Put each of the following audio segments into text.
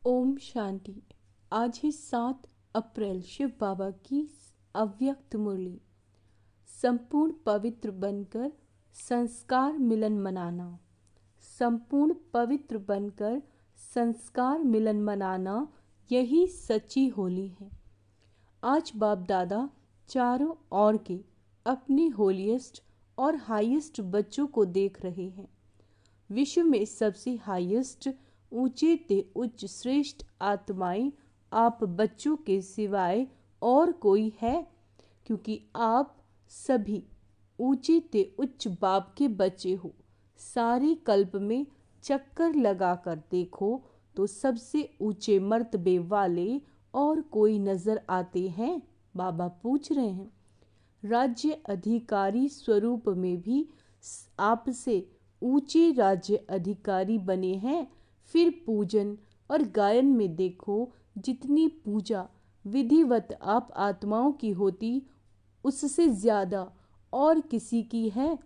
ओम शांति। आज है 7 अप्रैल, शिव बाबा की अव्यक्त मुरली। संपूर्ण पवित्र बनकर संस्कार मिलन मनाना। संपूर्ण पवित्र बनकर संस्कार मिलन मनाना, यही सच्ची होली है। आज बाप दादा चारों ओर के अपने होलीएस्ट और हाईएस्ट बच्चों को देख रहे हैं। विश्व में सबसे हाईएस्ट, ऊंचे ते उच्च श्रेष्ठ आत्माएं आप बच्चों के सिवाय और कोई है? क्योंकि आप सभी ऊंचे ते उच्च बाप के बच्चे हो। सारे कल्प में चक्कर लगाकर देखो तो सबसे ऊंचे मर्तबे वाले और कोई नजर आते हैं? बाबा पूछ रहे हैं। राज्य अधिकारी स्वरूप में भी आपसे ऊंचे राज्य अधिकारी बने हैं। फिर पूजन और गायन में देखो, जितनी पूजा विधिवत आप आत्माओं की होती, उससे ज्यादा और किसी की है?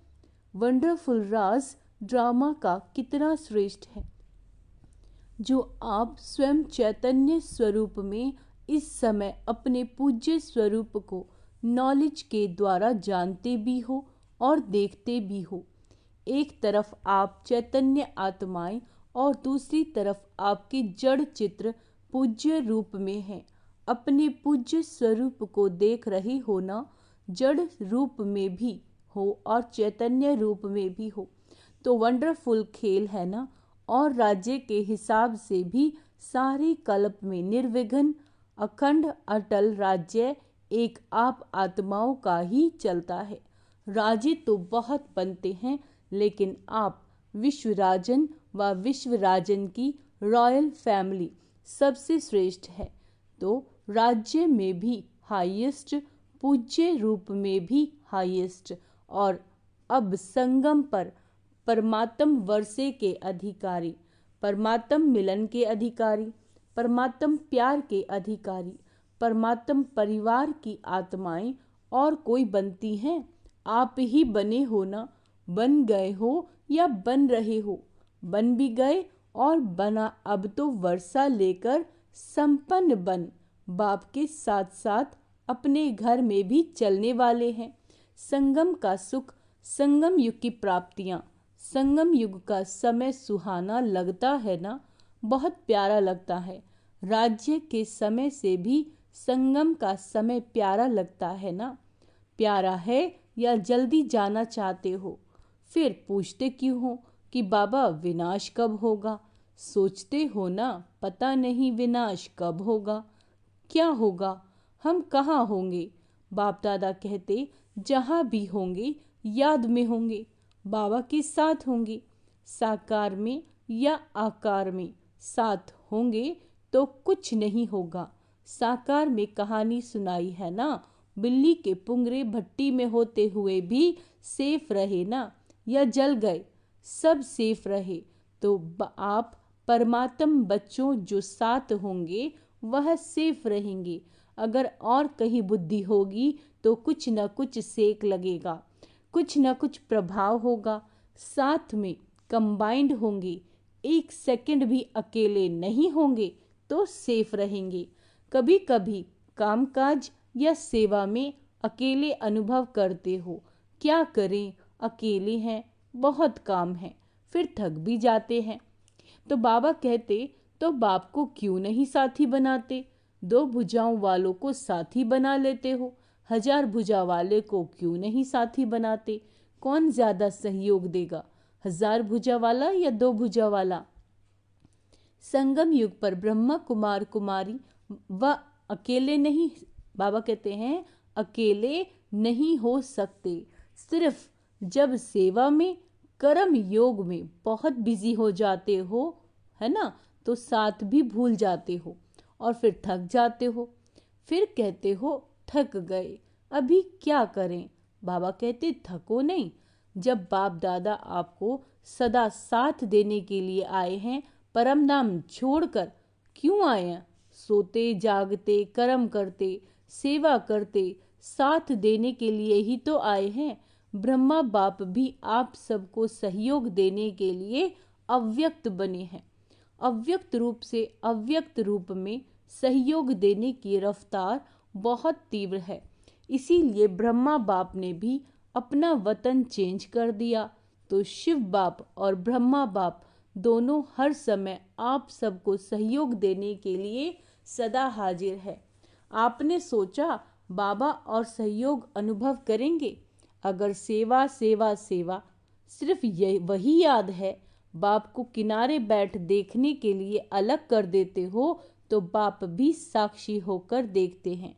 वंडरफुल राज ड्रामा का कितना श्रेष्ठ है, जो आप स्वयं चैतन्य स्वरूप में इस समय अपने पूज्य स्वरूप को नॉलेज के द्वारा जानते भी हो और देखते भी हो। एक तरफ आप चैतन्य आत्माएं और दूसरी तरफ आपके जड़ चित्र पूज्य रूप में हैं। अपने पूज्य स्वरूप को देख रहे हो ना? जड़ रूप में भी हो और चैतन्य रूप में भी हो, तो वंडरफुल खेल है ना। और राज्य के हिसाब से भी सारे कल्प में निर्विघ्न अखंड अटल राज्य एक आप आत्माओं का ही चलता है। राज्य तो बहुत बनते हैं, लेकिन आप विश्वराजन व विश्वराजन की रॉयल फैमिली सबसे श्रेष्ठ है। तो राज्य में भी हाईएस्ट, पूज्य रूप में भी हाईएस्ट, और अब संगम पर परमात्म वर्षे के अधिकारी, परमात्म मिलन के अधिकारी, परमात्म प्यार के अधिकारी, परमात्म परिवार की आत्माएं और कोई बनती हैं? आप ही बने हो ना? बन गए हो या बन रहे हो? बन भी गए और बना अब तो वर्षा लेकर संपन्न बन बाप के साथ साथ अपने घर में भी चलने वाले हैं। संगम का सुख, संगम युग की प्राप्तियां, संगम युग का समय सुहाना लगता है ना? बहुत प्यारा लगता है। राज्य के समय से भी संगम का समय प्यारा लगता है ना? प्यारा है या जल्दी जाना चाहते हो? फिर पूछते क्यों हो कि बाबा विनाश कब होगा? सोचते हो ना, पता नहीं विनाश कब होगा, क्या होगा, हम कहाँ होंगे? बाप दादा कहते, जहाँ भी होंगे याद में होंगे, बाबा के साथ होंगे। साकार में या आकार में साथ होंगे तो कुछ नहीं होगा। साकार में कहानी सुनाई है ना, बिल्ली के पुंगरे भट्टी में होते हुए भी सेफ रहे ना, या जल गए, सब सेफ रहे। तो आप परमात्म बच्चों जो साथ होंगे वह सेफ रहेंगे। अगर और कहीं बुद्धि होगी तो कुछ न कुछ सेक लगेगा, कुछ न कुछ प्रभाव होगा। साथ में कंबाइंड होंगे, एक सेकंड भी अकेले नहीं होंगे तो सेफ रहेंगे। कभी कभी कामकाज या सेवा में अकेले अनुभव करते हो, क्या करें, अकेले हैं, बहुत काम है, फिर थक भी जाते हैं। तो बाबा कहते, तो बाप को क्यों नहीं साथी बनाते? 2 भुजाओं वालों को साथी बना लेते हो, 1000 भुजा वाले को क्यों नहीं साथी बनाते? कौन ज्यादा सहयोग देगा, 1000 भुजा वाला या 2 भुजा वाला? संगम युग पर ब्रह्मा कुमार कुमारी व अकेले नहीं, बाबा कहते हैं अकेले नहीं हो सकते। सिर्फ जब सेवा में, कर्म योग में बहुत बिजी हो जाते हो, है ना, तो साथ भी भूल जाते हो और फिर थक जाते हो। फिर कहते हो थक गए, अभी क्या करें? बाबा कहते थको नहीं। जब बाप दादा आपको सदा साथ देने के लिए आए हैं, परम नाम छोड़कर क्यों आए हैं? सोते जागते कर्म करते सेवा करते साथ देने के लिए ही तो आए हैं। ब्रह्मा बाप भी आप सबको सहयोग देने के लिए अव्यक्त बने हैं। अव्यक्त रूप से अव्यक्त रूप में सहयोग देने की रफ्तार बहुत तीव्र है। इसीलिए ब्रह्मा बाप ने भी अपना वतन चेंज कर दिया, तो शिव बाप और ब्रह्मा बाप दोनों हर समय आप सबको सहयोग देने के लिए सदा हाजिर है। आपने सोचा बाबा और सहयोग अनुभव करेंगे? अगर सेवा सेवा सेवा सिर्फ वही याद है, बाप को किनारे बैठ देखने के लिए अलग कर देते हो, तो बाप भी साक्षी होकर देखते हैं।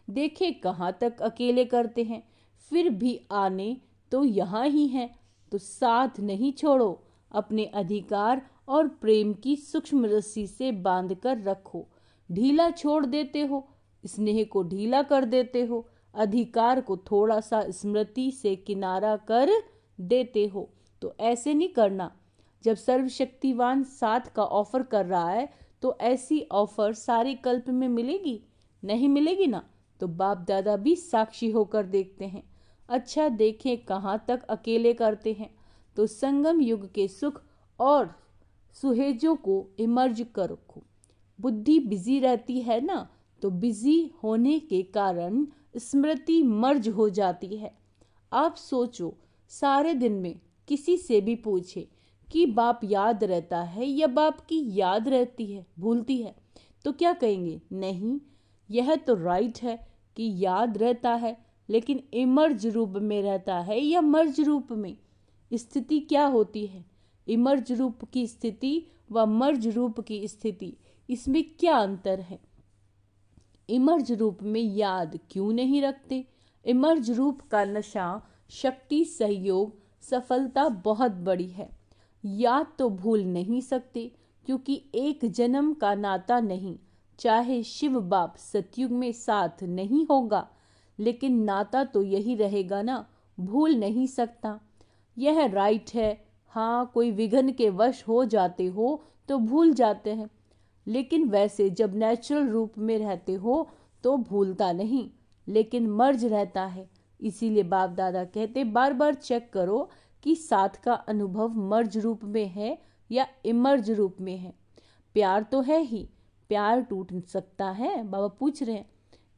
देखे कहाँ तक अकेले करते हैं, फिर भी आने तो यहाँ ही हैं, तो साथ नहीं छोड़ो। अपने अधिकार और प्रेम की सूक्ष्म रस्सी से बांध कर रखो। ढीला छोड़ देते हो, स्नेह को ढीला कर देते हो, अधिकार को थोड़ा सा स्मृति से किनारा कर देते हो। तो ऐसे नहीं करना। जब सर्वशक्तिवान साथ का ऑफर कर रहा है, तो ऐसी ऑफर सारे कल्प में मिलेगी? नहीं मिलेगी ना। तो बाप दादा भी साक्षी होकर देखते हैं। अच्छा देखें कहाँ तक अकेले करते हैं। तो संगम युग के सुख और सुहेजों को इमर्ज कर रखो। बुद्धि बिजी रहती है ना, तो बिजी होने के कारण स्मृति मर्ज हो जाती है। आप सोचो, सारे दिन में किसी से भी पूछे कि बाप याद रहता है या बाप की याद रहती है, भूलती है, तो क्या कहेंगे? नहीं, यह तो राइट है कि याद रहता है, लेकिन इमर्ज रूप में रहता है या मर्ज रूप में? स्थिति क्या होती है? इमर्ज रूप की स्थिति व मर्ज रूप की स्थिति, इसमें क्या अंतर है? इमर्ज रूप में याद क्यों नहीं रखते? इमर्ज रूप का नशा, शक्ति, सहयोग, सफलता बहुत बड़ी है। याद तो भूल नहीं सकते, क्योंकि एक जन्म का नाता नहीं। चाहे शिव बाप सतयुग में साथ नहीं होगा, लेकिन नाता तो यही रहेगा ना, भूल नहीं सकता। यह राइट है। हाँ, कोई विघ्न के वश हो जाते हो तो भूल जाते हैं, लेकिन वैसे जब नेचुरल रूप में रहते हो तो भूलता नहीं, लेकिन मर्ज रहता है। इसीलिए बाप दादा कहते बार बार चेक करो कि साथ का अनुभव मर्ज रूप में है या इमर्ज रूप में है। प्यार तो है ही, प्यार टूट सकता है? बाबा पूछ रहे हैं।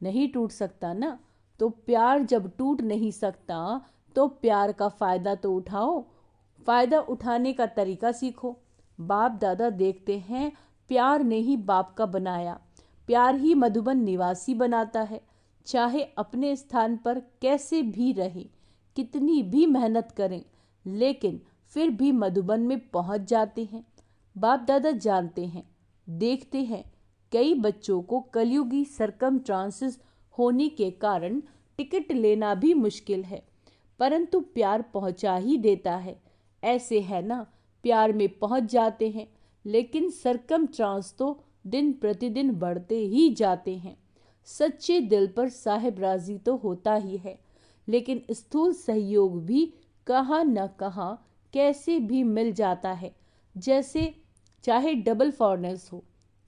नहीं टूट सकता ना। तो प्यार जब टूट नहीं सकता, तो प्यार का फायदा तो उठाओ, फायदा उठाने का तरीका सीखो। बाप दादा देखते हैं प्यार ने ही बाप का बनाया, प्यार ही मधुबन निवासी बनाता है। चाहे अपने स्थान पर कैसे भी रहे, कितनी भी मेहनत करें, लेकिन फिर भी मधुबन में पहुंच जाते हैं। बाप दादा जानते हैं, देखते हैं कई बच्चों को कलयुगी सरकमस्टांसेस होने के कारण टिकट लेना भी मुश्किल है, परंतु प्यार पहुंचा ही देता है। ऐसे है ना, प्यार में पहुंच जाते हैं, लेकिन सरकमस्टांस तो दिन प्रतिदिन बढ़ते ही जाते हैं। सच्चे दिल पर साहिब राजी तो होता ही है, लेकिन स्थूल सहयोग भी कहाँ न कहाँ कैसे भी मिल जाता है। जैसे चाहे डबल फॉरेनर्स हो,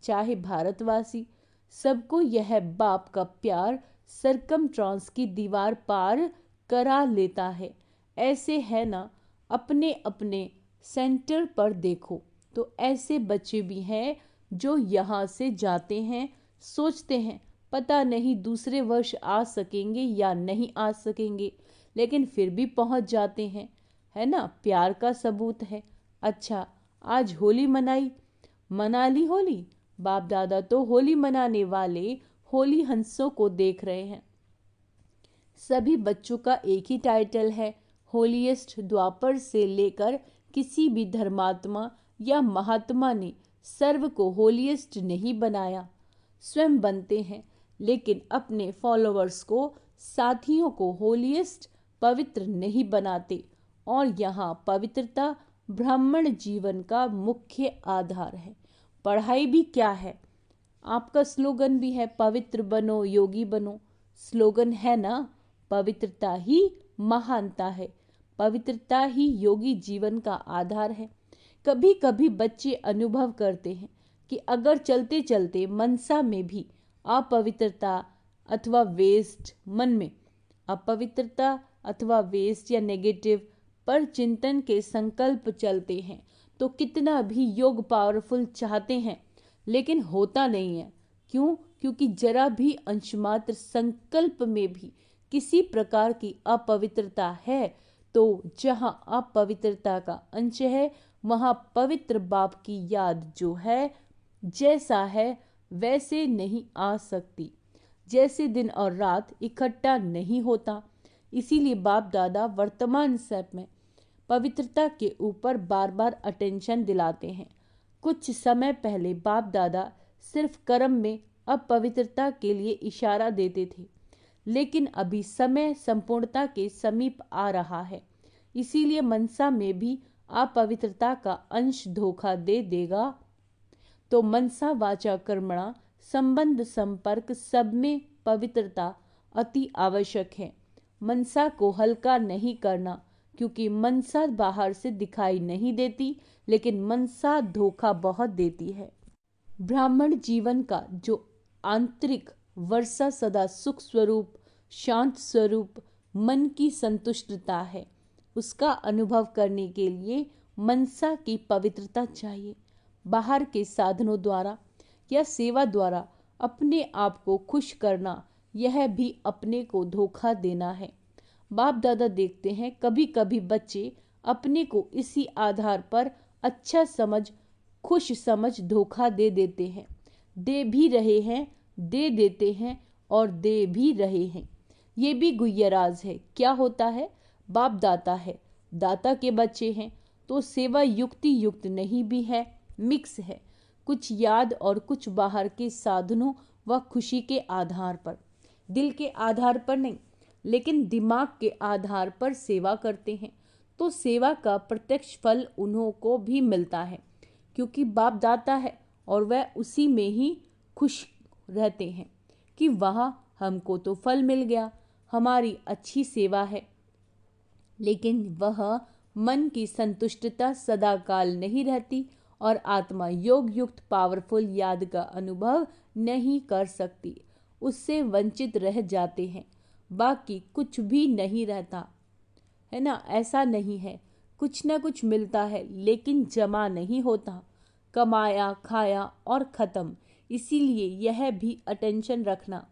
चाहे भारतवासी, सबको यह बाप का प्यार सरकमस्टांस की दीवार पार करा लेता है। ऐसे है ना, अपने अपने सेंटर पर देखो तो ऐसे बच्चे भी हैं जो यहाँ से जाते हैं, सोचते हैं पता नहीं दूसरे वर्ष आ सकेंगे या नहीं आ सकेंगे, लेकिन फिर भी पहुँच जाते हैं। है ना, प्यार का सबूत है। अच्छा, आज होली मना ली होली। बाप दादा तो होली मनाने वाले होली हंसों को देख रहे हैं। सभी बच्चों का एक ही टाइटल है, होलीएस्ट। द्वापर से लेकर किसी भी धर्मात्मा या महात्मा ने सर्व को होलीएस्ट नहीं बनाया, स्वयं बनते हैं, लेकिन अपने फॉलोअर्स को, साथियों को होलीएस्ट, पवित्र नहीं बनाते। और यहाँ पवित्रता ब्राह्मण जीवन का मुख्य आधार है। पढ़ाई भी क्या है, आपका स्लोगन भी है, पवित्र बनो योगी बनो। स्लोगन है ना, पवित्रता ही महानता है, पवित्रता ही योगी जीवन का आधार है। कभी कभी बच्चे अनुभव करते हैं कि अगर चलते चलते मनसा में भी अपवित्रता अथवा वेस्ट, मन में अपवित्रता अथवा वेस्ट या नेगेटिव पर चिंतन के संकल्प चलते हैं, तो कितना भी योग पावरफुल चाहते हैं लेकिन होता नहीं है। क्यों? क्योंकि जरा भी अंशमात्र संकल्प में भी किसी प्रकार की अपवित्रता है तो जहाँ अपवित्रता का अंश है वहाँ पवित्र बाप की याद जो है जैसा है वैसे नहीं आ सकती, जैसे दिन और रात इकट्ठा नहीं होता। इसीलिए बाप दादा वर्तमान समय में पवित्रता के ऊपर बार बार अटेंशन दिलाते हैं। कुछ समय पहले बाप दादा सिर्फ कर्म में अपवित्रता के लिए इशारा देते थे, लेकिन अभी समय संपूर्णता के समीप आ रहा है। इसीलिए मनसा में भी अपवित्रता का अंश धोखा दे देगा। तो मनसा वाचा कर्मणा संबंध संपर्क सब में पवित्रता अति आवश्यक है। मनसा को हल्का नहीं करना, क्योंकि मनसा बाहर से दिखाई नहीं देती लेकिन मनसा धोखा बहुत देती है। ब्राह्मण जीवन का जो आंतरिक वर्षा सदा सुख स्वरूप शांत स्वरूप मन की संतुष्टता है, उसका अनुभव करने के लिए मनसा की पवित्रता चाहिए। बाहर के साधनों द्वारा या सेवा द्वारा अपने आप को खुश करना, यह भी अपने को धोखा देना है। बाप दादा देखते हैं कभी कभी बच्चे अपने को इसी आधार पर अच्छा समझ खुश समझ धोखा दे देते हैं। दे भी रहे हैं, दे देते हैं और दे भी रहे हैं। ये भी गुह्यराज है। क्या होता है? बाप दाता है, दाता के बच्चे हैं तो सेवा युक्ति युक्त नहीं भी है, मिक्स है। कुछ याद और कुछ बाहर के साधनों व खुशी के आधार पर, दिल के आधार पर नहीं लेकिन दिमाग के आधार पर सेवा करते हैं तो सेवा का प्रत्यक्ष फल उन्हों को भी मिलता है, क्योंकि बाप दाता है और वह उसी में ही खुश रहते हैं कि वहाँ हमको तो फल मिल गया, हमारी अच्छी सेवा है। लेकिन वह मन की संतुष्टता सदा काल नहीं रहती और आत्मा योग युक्त पावरफुल याद का अनुभव नहीं कर सकती, उससे वंचित रह जाते हैं। बाकी कुछ भी नहीं रहता है ना, ऐसा नहीं है। कुछ ना कुछ मिलता है लेकिन जमा नहीं होता, कमाया खाया और ख़त्म। इसीलिए यह भी अटेंशन रखना,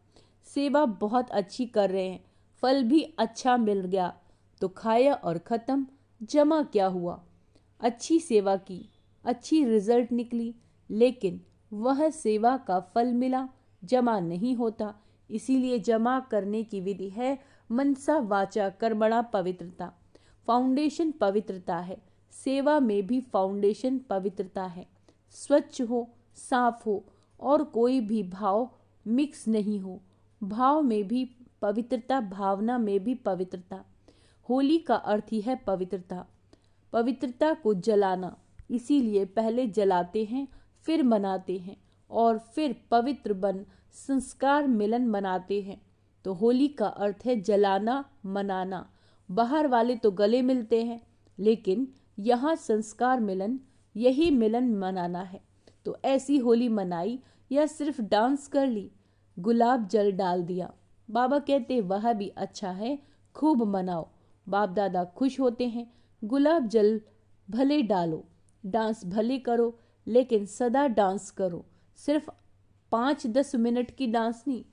सेवा बहुत अच्छी कर रहे हैं, फल भी अच्छा मिल गया तो खाया और ख़त्म, जमा क्या हुआ? अच्छी सेवा की, अच्छी रिजल्ट निकली, लेकिन वह सेवा का फल मिला, जमा नहीं होता। इसीलिए जमा करने की विधि है मनसा वाचा कर्मणा पवित्रता। फाउंडेशन पवित्रता है, सेवा में भी फाउंडेशन पवित्रता है। स्वच्छ हो, साफ हो और कोई भी भाव मिक्स नहीं हो। भाव में भी पवित्रता, भावना में भी पवित्रता। होली का अर्थ ही है पवित्रता, पवित्रता को जलाना। इसीलिए पहले जलाते हैं फिर मनाते हैं और फिर पवित्र बन संस्कार मिलन मनाते हैं। तो होली का अर्थ है जलाना, मनाना। बाहर वाले तो गले मिलते हैं लेकिन यहाँ संस्कार मिलन, यही मिलन मनाना है। तो ऐसी होली मनाई या सिर्फ डांस कर ली, गुलाब जल डाल दिया। बाबा कहते वह भी अच्छा है, खूब मनाओ। बाप दादा खुश होते हैं। गुलाब जल भले डालो, डांस भले करो, लेकिन सदा डांस करो। सिर्फ 5-10 मिनट की डांस नहीं,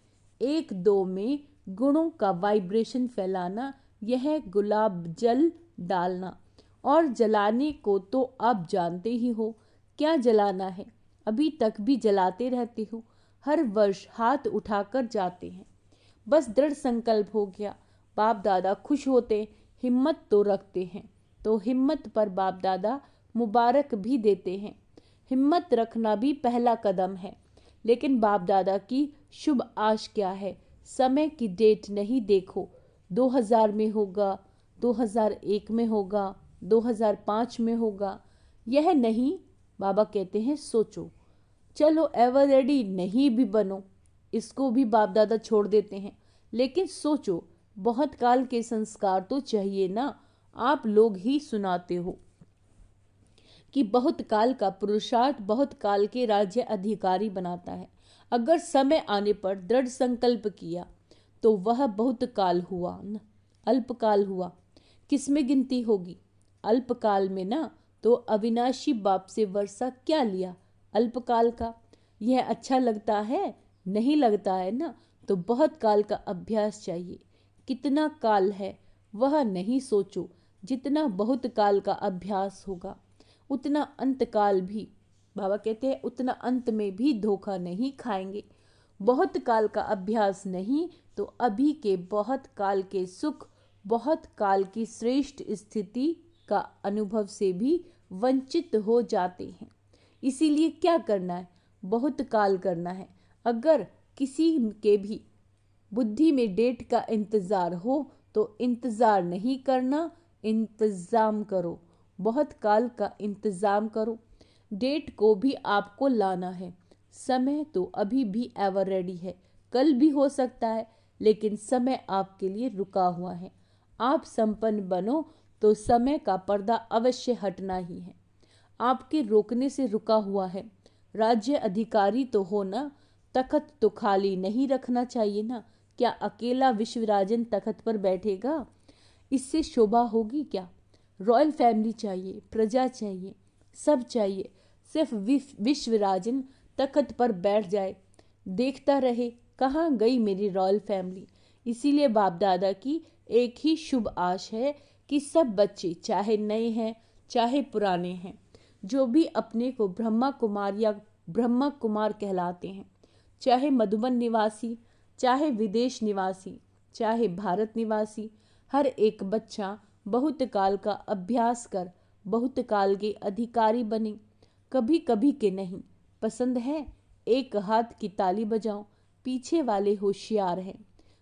1-2 में गुणों का वाइब्रेशन फैलाना, यह गुलाब जल डालना। और जलाने को तो आप जानते ही हो क्या जलाना है, अभी तक भी जलाते रहते हो। हर वर्ष हाथ उठाकर जाते हैं, बस दृढ़ संकल्प हो गया। बाप दादा खुश होते, हिम्मत तो रखते हैं, तो हिम्मत पर बाप दादा मुबारक भी देते हैं। हिम्मत रखना भी पहला कदम है। लेकिन बाप दादा की शुभ आश क्या है? समय की डेट नहीं देखो, 2000 में होगा, 2001 में होगा, 2005 में होगा, यह नहीं। बाबा कहते हैं सोचो। चलो एवर रेडी नहीं भी बनो, इसको भी बाप दादा छोड़ देते हैं, लेकिन सोचो। बहुत काल के संस्कार तो चाहिए ना। आप लोग ही सुनाते हो कि बहुत काल का पुरुषार्थ बहुत काल के राज्य अधिकारी बनाता है। अगर समय आने पर दृढ़ संकल्प किया तो वह बहुत काल हुआ न, अल्पकाल हुआ। किसमें गिनती होगी? अल्पकाल में ना, तो अविनाशी बाप से वर्षा क्या लिया, अल्पकाल का। यह अच्छा लगता है? नहीं लगता है ना, तो बहुत काल का अभ्यास चाहिए। कितना काल है वह नहीं सोचो, जितना बहुत काल का अभ्यास होगा उतना अंत काल भी, बाबा कहते हैं उतना अंत में भी धोखा नहीं खाएंगे। बहुत काल का अभ्यास नहीं तो अभी के बहुत काल के सुख, बहुत काल की श्रेष्ठ स्थिति का अनुभव से भी वंचित हो जाते हैं। इसीलिए क्या करना है, बहुत काल करना है। अगर किसी के भी बुद्धि में डेट का इंतज़ार हो तो इंतज़ार नहीं करना, इंतज़ाम करो। बहुत काल का इंतज़ाम करो। डेट को भी आपको लाना है। समय तो अभी भी एवर रेडी है, कल भी हो सकता है, लेकिन समय आपके लिए रुका हुआ है। आप संपन्न बनो तो समय का पर्दा अवश्य हटना ही है। आपके रोकने से रुका हुआ है। राज्य अधिकारी तो हो ना, तखत तो खाली नहीं रखना चाहिए ना। क्या अकेला विश्वराजन तखत पर बैठेगा? इससे शोभा होगी क्या? रॉयल फैमिली चाहिए, प्रजा चाहिए, सब चाहिए। सिर्फ विश्वराजन तखत पर बैठ जाए, देखता रहे कहाँ गई मेरी रॉयल फैमिली। इसीलिए बाप दादा की एक ही शुभ आश है कि सब बच्चे, चाहे नए हैं चाहे पुराने हैं, जो भी अपने को ब्रह्मा कुमार या ब्रह्मा कुमार कहलाते हैं, चाहे मधुबन निवासी, चाहे विदेश निवासी, चाहे भारत निवासी, हर एक बच्चा बहुत काल का अभ्यास कर बहुत काल के अधिकारी बने। कभी कभी के नहीं। पसंद है? एक हाथ की ताली बजाओ। पीछे वाले होशियार हैं,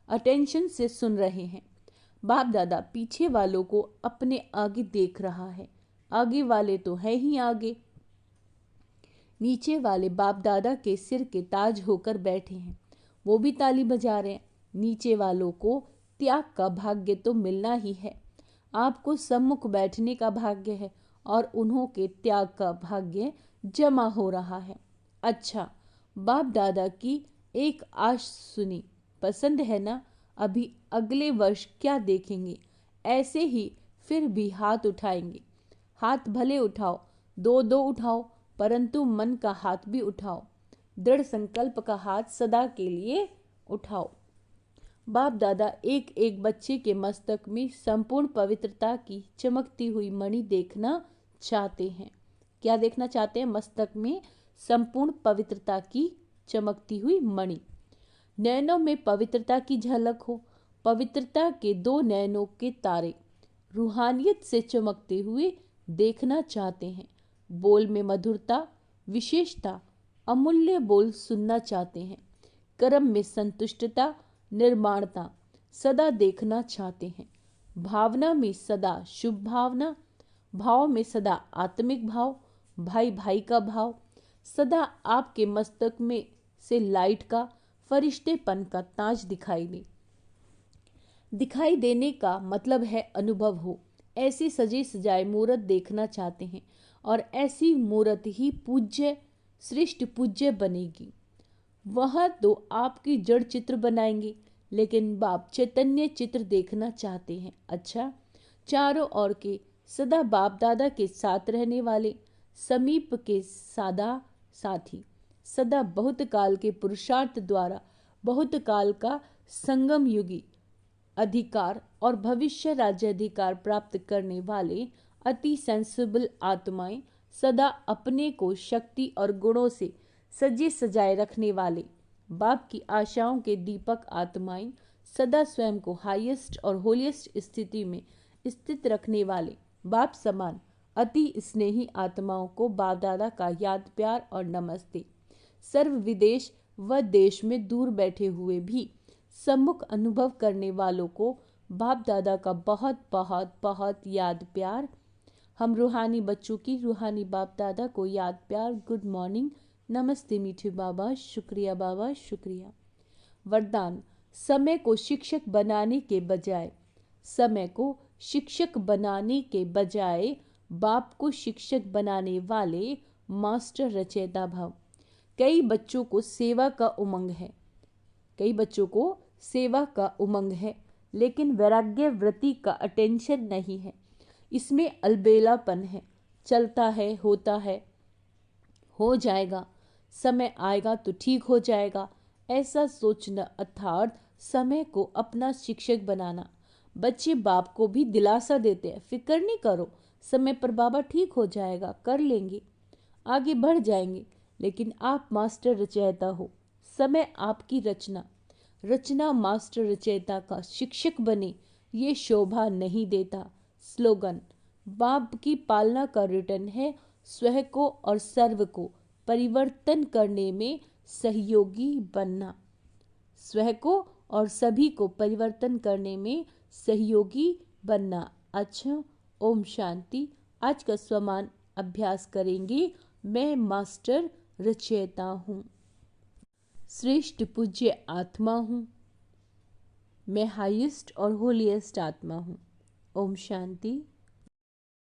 अटेंशन से सुन रहे हैं। बाप दादा पीछे वालों को अपने आगे देख रहा है। आगे वाले तो है ही आगे। नीचे वाले बाप दादा के सिर के ताज होकर बैठे हैं, वो भी ताली बजा रहे हैं। नीचे वालों को त्याग का भाग्य तो मिलना ही है। आपको सम्मुख बैठने का भाग्य है और उन्हों के त्याग का भाग्य जमा हो रहा है। अच्छा, बाप दादा की एक आश सुनी, पसंद है ना? अभी अगले वर्ष क्या देखेंगे? ऐसे ही फिर भी हाथ उठाएंगे। हाथ भले उठाओ, दो दो उठाओ, परंतु मन का हाथ भी उठाओ। दृढ़ संकल्प का हाथ सदा के लिए उठाओ। बाप दादा एक एक बच्चे के मस्तक में संपूर्ण पवित्रता की चमकती हुई मणि देखना चाहते हैं। क्या देखना चाहते हैं? मस्तक में संपूर्ण पवित्रता की चमकती हुई मणि। नैनों में पवित्रता की झलक हो। पवित्रता के दो नैनों के तारे रूहानियत से चमकते हुए देखना चाहते हैं। बोल में मधुरता, विशेषता, अमूल्य बोल सुनना चाहते हैं। कर्म में संतुष्टता, निर्माणता सदा देखना चाहते हैं। भावना में सदा शुभ भावना, भाव में सदा आत्मिक भाव, भाई भाई का भाव। सदा आपके मस्तक में से लाइट का, फरिश्तेपन का ताज दिखाई दे। दिखाई देने का मतलब है अनुभव हो। ऐसी सजे सजाए मूर्त देखना चाहते हैं और ऐसी मूर्त ही पूज्य, श्रेष्ठ पूज्य बनेगी। वह तो आपकी जड़ चित्र बनाएंगे, लेकिन बाप चैतन्य चित्र देखना चाहते हैं। अच्छा, चारों ओर के सदा बाप दादा के साथ रहने वाले, समीप के सादा साथी, सदा बहुत काल के पुरुषार्थ द्वारा बहुत काल का संगम युगी अधिकार और भविष्य राज्य अधिकार प्राप्त करने वाले अति सेंसिबल आत्माएं, सदा अपने को शक्ति और गुणों से सजे सजाए रखने वाले बाप की आशाओं के दीपक आत्माएं, सदा स्वयं को हाईएस्ट और होलिएस्ट स्थिति में स्थित रखने वाले बाप समान अति स्नेही आत्माओं को बाप दादा का याद प्यार और नमस्ते। सर्व विदेश व देश में दूर बैठे हुए भी सम्मुख अनुभव करने वालों को बाप दादा का बहुत बहुत बहुत याद प्यार। हम रूहानी बच्चों की रूहानी बाप दादा को याद प्यार, गुड मॉर्निंग, नमस्ते मीठे बाबा, शुक्रिया बाबा, शुक्रिया। वरदान: समय को शिक्षक बनाने के बजाय, समय को शिक्षक बनाने के बजाय बाप को शिक्षक बनाने वाले मास्टर रचयिता भव। कई बच्चों को सेवा का उमंग है, कई बच्चों को सेवा का उमंग है, लेकिन वैराग्य वृत्ति का अटेंशन नहीं है। इसमें अलबेलापन है। चलता है, होता है, हो जाएगा, समय आएगा तो ठीक हो जाएगा, ऐसा सोचना अर्थात समय को अपना शिक्षक बनाना। बच्चे बाप को भी दिलासा देते हैं, फिक्र नहीं करो, समय पर बाबा ठीक हो जाएगा, कर लेंगे, आगे बढ़ जाएंगे। लेकिन आप मास्टर रचयिता हो, समय आपकी रचना, रचना मास्टर रचयिता का शिक्षक बने, ये शोभा नहीं देता। स्लोगन बाप की पालना का रिटर्न है, स्वयं को और सर्व को परिवर्तन करने में सहयोगी बनना, स्वयं को और सभी को परिवर्तन करने में सहयोगी बनना। अच्छा, ओम शांति। आज का स्वमान अभ्यास करेंगे। मैं मास्टर रचयिता हूँ, श्रेष्ठ पूज्य आत्मा हूँ, मैं हाईएस्ट और होलीएस्ट आत्मा हूँ। ओम शांति।